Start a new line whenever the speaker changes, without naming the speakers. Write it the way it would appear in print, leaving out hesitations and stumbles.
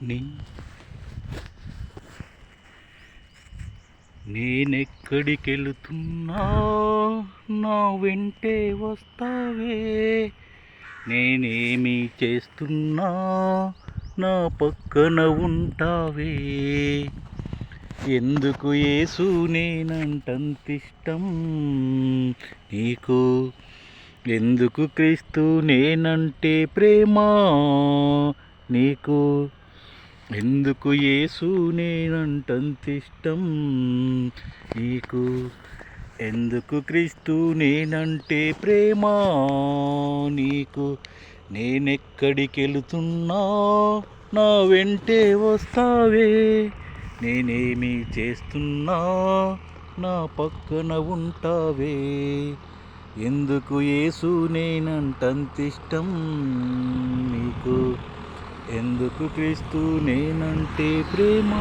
నీ నేనెక్కడికెళుతున్నా నా వెంటే వస్తావే, నేనేమి చేస్తున్నా నా పక్కన ఉంటావే. ఎందుకు యేసు నేనంటంతిష్టం నీకు, ఎందుకు క్రీస్తు నేనంటే ప్రేమ నీకు, ఎందుకు యేసు నేనంటంతిష్టం నీకు, ఎందుకు క్రీస్తు నేనంటే ప్రేమ నీకు. నేనెక్కడికెళుతున్నా నా వెంటే వస్తావే, నేనేమి చేస్తున్నా నా పక్కన ఉంటావే. ఎందుకు యేసు నేనంటంతిష్టం నీకు, ఎందుకు క్రీస్తు నేనంటే ప్రేమ.